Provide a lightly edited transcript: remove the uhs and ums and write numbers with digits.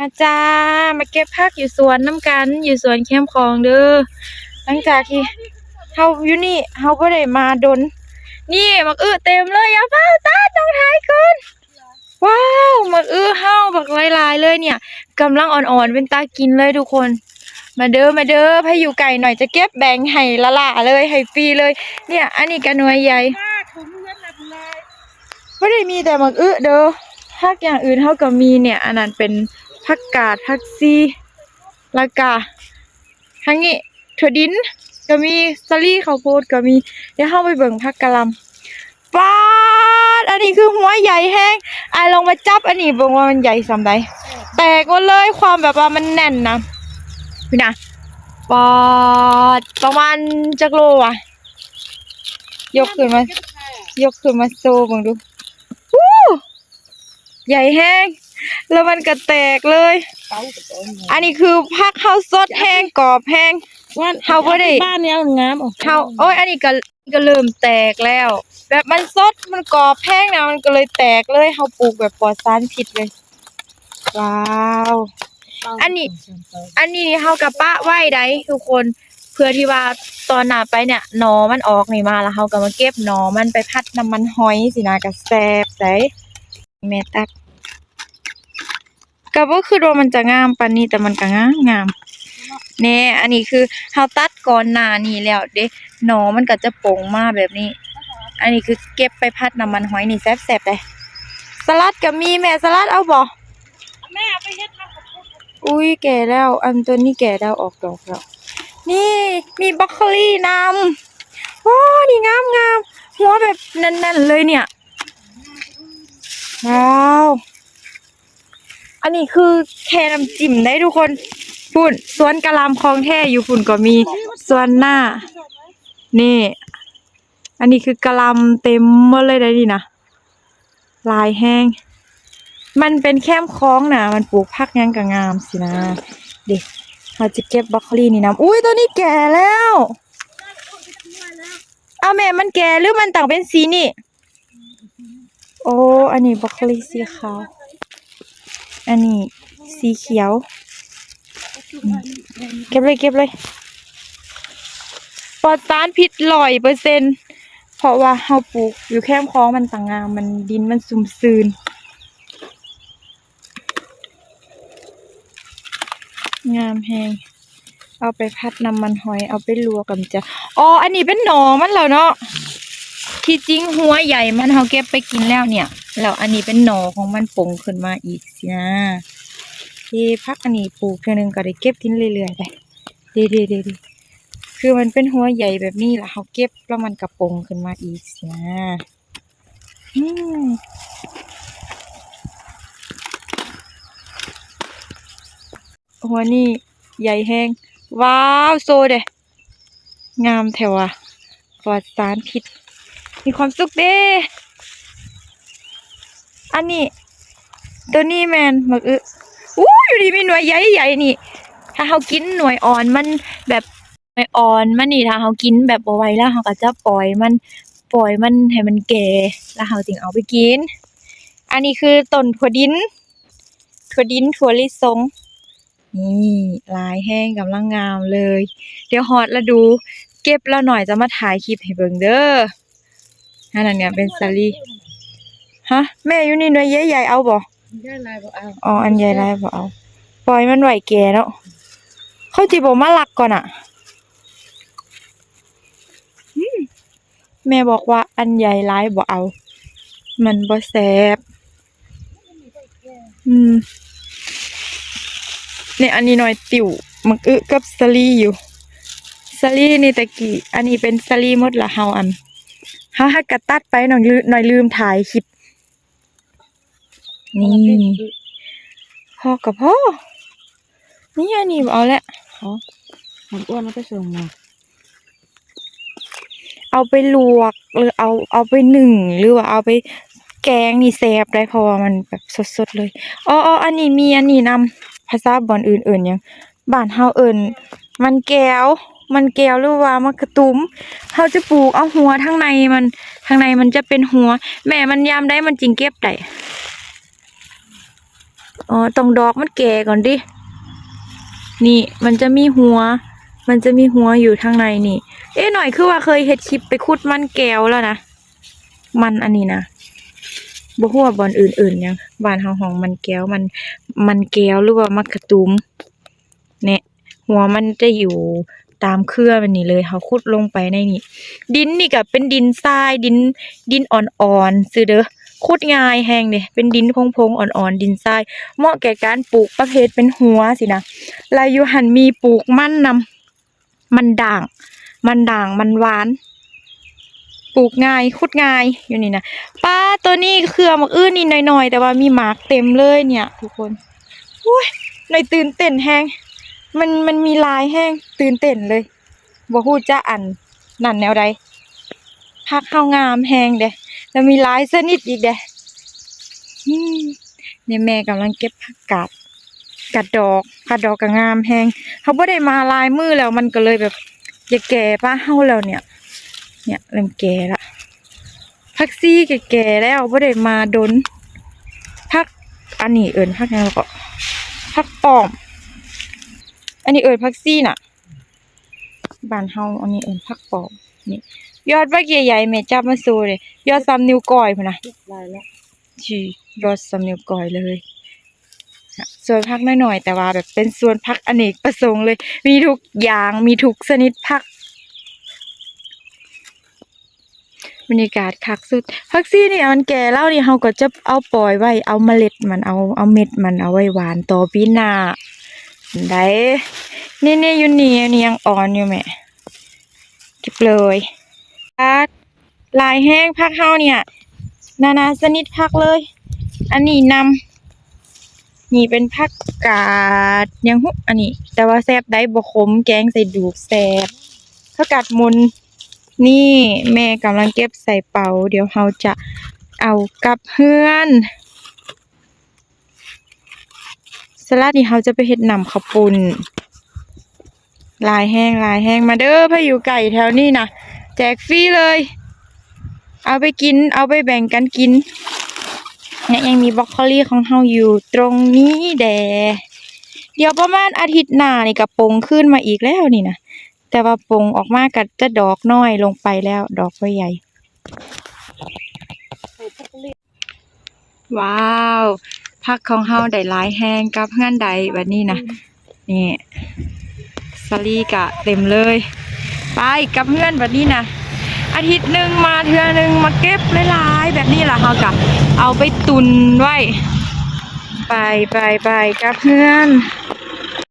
มาจ้ามาเก็บผักอยู่สวนน้ำกันอยู่สวนแคมป์คลองเด้อหลังจากที่เฮาอยู่นี่เฮาบ่ได้มาดนนี่มักอื้อเต็มเลยอย่าเฝ้าตาต้องถ่ายก่อนว้าวมักอื้อเฮาบักหลายๆเลยเนี่ยกำลังอ่อนๆเป็นตากินเลยทุกคนมาเด้อให้อยู่ไกลหน่อยจะเก็บแบ่งให้ละล่าเลยให้ฟรีเลยเนี่ยอันนี้ก็หน่วยใหญ่บ่ได้มีแต่มักอื้อเด้อผักอย่างอื่นเฮาก็มีเนี่ยอันนั้นเป็นผักกาดผักซีแล้วก็ทั้งนี้ถั่วดินก็มีสลีข้าวโพดก็มีเดี๋ยวเฮาไปเบิ่งผักกะหล่ำป๊าดอันนี้คือหัวใหญ่แฮงลองมาจับอันนี้เบิ่งว่ามันใหญ่ส่ำใดแตกหมดเลยความแบบว่ามันแน่นนะพี่นะป๊าดประมาณจักโลอ่ะยกขึ้นมาโชว์เบิ่งดูใหญ่แห้งแล้วมันก็แตกเลยอันนี้คือผักข้าวสดแห้งกรอบแห้งเฮาบ่ได้บ้านนี้งามเฮาโอ้ยอันนี้ก็เริ่มแตกแล้วแบบมันสดมันกรอบแห้งนะมันก็เลยแตกเลยเฮาปลูกแบบปลอดสารพิษเลยว้าวอันนี้เฮากับปะไว้ได้ทุกคนเพื่อที่ว่าตอนหน้าไปเนี่ยหนอมันออกนี่มาแล้วเฮาก็มาเก็บหนอมันไปผัดน้ำมันหอยสินะก็แซ่บได้แม่ตักก็บ่คือว่ามันจะงามปานนี้แต่มันก็งามแน่อันนี้คือเฮาตัดก่อนหน้านี้แล้วเด้หนอมันก็จะโป่งมาแบบนี้อันนี้คือเก็บไปผัดน้ำมันหอยนี่แซ่บๆเด้สลัดก็มีแม่สลัดเอาบ่แม่เอาไปเฮ็ดทำกับข้าวอุ้ยแก่แล้วอันตัวนี้แก่แล้วออกดอกแล้วนี่มีบรอกโคลีนำโอ้นี่งามหัวแบบแน่นๆเลยเนี่ยว้าวอันนี้คือแค่น้ำจิ้มได้ทุกคนฝุ่นสวนกะหล่ำคลองแท้อยู่ฝุ่นก็มีสวนหน้านี่อันนี้คือกะหล่ำเต็มหมดเลยได้ดินะลายแห้งมันเป็นแคมป์คลองนะมันปลูกผักยังก็งามสินะเด็กเราจะเก็บบรอกโคลีนี่นะอุ้ยตัวนี้แก่แล้วเอาแม่มันแก่หรือมันต่างเป็นสีนี่โอ้อันนี้บรอกโคลีสีขาวอันนี้สีเขียวเก็บเลยปลอดสารพิษ100%เพราะว่าเฮาปลูกอยู่แคมป์คลองมันต่างงามมันดินมันซุ่มซื่นงามแฮงเอาไปผัดน้ำมันหอยเอาไปลวกกันจ้ะอ๋ออันนี้เป็นหน่อมันแล้วเนาะที่จริงหัวใหญ่มันเฮาเก็บไปกินแล้วเนี่ยแล้วอันนี้เป็นหน่อของมันป่งขึ้นมาอีกสินะที่พักอันนี้ปลูกเทื่อนึงก็ได้เก็บกินเรื่อยๆได้ดีคือมันเป็นหัวใหญ่แบบนี้ล่ะเฮาเก็บแล้วมันกระปงขึ้นมาอีกสินะหัวนี่ใหญ่แห้งว้าวโซเด้งามแถวอ่ะปลอดสารพิษมีความสุขเด้อันนี้ตัวนี้แมนมักอยู่ดีมีหน่วยใหญ่ๆนี่ถ้าเฮากินหน่วยอ่อนมันแบบหน่วยอ่อนมันนี่ถ้าเฮากินแบบบ่ไหวแล้วเฮาก็จะปล่อยมันให้มันแก่แล้วเฮาจึงเอาไปกินอันนี้คือต้นถั่วดินถั่วลิสงนี่ลายแห้งกำลังงามเลยเดี๋ยวฮอดแล้วดูเก็บแล้วหน่อยจะมาถ่ายคลิปให้เบิ่งเด้อนั่นเนี่ยเป็นสาลีฮะแม่อยู่นี่หน่วยใหญ่ๆเอาบ่ใหญ่ลายบ่เอาอ๋ออันใหญ่ลายบ่เอาปล่อยมันไหวแก่เนาะเขาสิบ่มาลักก่อนอ่ะแม่บอกว่าอันใหญ่ลายบ่เอามันบ่แซ่บเนี่ยอันนี้หน่อยติ๋วมักกับสลีอยู่สลีนี่ตะกี้อันนี้เป็นสลีหมดละเฮาให้กระตัดไปหน่อยลืมถ่ายคลิปนี่พ่อกับพ่อนี่อันนี้เอาละมันอ้วนมันก็ส่งมาเอาไปลวกหรือเอาไปนึ่งหรือว่าเอาไปแกงนี่แซ่บได้เพราะว่ามันแบบสดๆเลยอ๋ออันนี้มีอันนี้นำภาษาบ่อนอื่นๆยังบ้านเฮาเอิ้นมันแก้วหรือว่ามันกระตุ้มเฮาจะปลูกเอาหัวข้างในมันจะเป็นหัวแม่มันยามได้มันจริงเก็บได้ อ๋อต้องดอกมันแก่ก่อนดินี่มันจะมีหัว มันจะมีหัวอยู่ทางในนี่ เอ๊ะหน่อยคือว่าเคยเฮ็ดคลิปไปขุดมันแก้วแล้วนะมันอันนี้นะบ่ฮู้ว่าบ่อนอื่นๆยังบ้านเฮาห้องมันแก้วมันแก้วหรือว่ามักกะตุมเนี่ยหัวมันจะอยู่ตามเครือมันนี่เลยเฮาขุดลงไปในนี่ดินนี่ก็เป็นดินทรายดินอ่อนๆซื่อเด้อขุดง่ายแฮงเด้เป็นดินพงๆอ่อนๆดินทรายเหมาะแก่การปลูกประเภทเป็นหัวสินะแล้วอยู่หั่นมีปลูกมันนำมันด่างมันหวานปลูกง่ายขุดง่ายอยู่นี่นะป้าตัวนี้เครือมักอื้อนี่หน่อยๆแต่ว่ามีหมากเต็มเลยเนี่ยทุกคนอุ้ยหน่อยตื่นเต้นแฮงมันมีลายแห้งตื่นเต้นเลยบ่ฮู้จะอันนั่นแนวใดผักเฮางามแฮงเด้แล้วมีลายชนิดอีกเด้เนี่ยแม่กำลังเก็บผักกัดดอกก็งามแฮงเฮาบ่ได้มาลายมือแล้วมันก็เลยแบบจะแก่ป้าเฮาแล้วเนี่ยเริ่มแก่ละผักซี่ก็แก่แล้วบ่ได้มาดนผักอันนี้เอิ้นผักหยังแล้วก็ผักป้อมอันนี้เอิ้นผักซี่น่ะบ้านเฮาอันนี้เอิ้นผักป้อมนี่ยอดบักใหญ่ๆแม่จับมาโซเลยยอด3นิ้วก้อยพุ่นน่ะ ลายแล้ว ชื่อยอด3นิ้วก้อยเลยส่วนผักน้อยๆแต่ว่าแบบเป็นส่วนผักอเนกประสงค์เลยมีทุกอย่างมีทุกชนิดผักบรรยากาศคักสุดผักซี่นี่มันแก่แล้วนี่เฮาก็จะเอาปล่อยไว้เอาเมล็ดมันเอาเม็ดมันเอาไว้หวานต่อปีหน้าได้นี่อยู่นี่อันนี้ยังอ่อนอยู่แม่เก็บเลยลายแห้งผักเฮาเนี่ยนานาชนิดผักเลยอันนี้นี่เป็นผักกาดยังหุอันนี้แต่ว่าแซ่บได้บ่ขมแกงใส่ดูกแซ่บผักกาดมุนนี่แม่กำลังเก็บใส่เป๋าเดี๋ยวเราจะเอากลับเฮือนสลัดนี่เราจะไปเฮ็ดน้ำข้าวปุ้นลายแห้งมาเด้อพายุไก่แถวนี้นะแจกฟรีเลยเอาไปกินเอาไปแบ่งกันกินเนี่ยยังมีบรอกโคลีของเราอยู่ตรงนี้เดี๋ยวประมาณอาทิตย์หน้านี่ก็ปงขึ้นมาอีกแล้วนี่นะแต่ว่าปงออกมาก็จะดอกน้อยลงไปแล้วดอกบ่ใหญ่ว้าวผักของเฮาได้หลายแห้งกับเฮือนใดแบบนี้นะนี่สลีกะเต็มเลยไปกับเฮือนแบบนี้นะอาทิตย์หนึ่งมาเทื่อนึงมาเก็บหลายๆแบบนี้ล่ะเฮากะเอาไปตุนไว้ไปกับเฮือน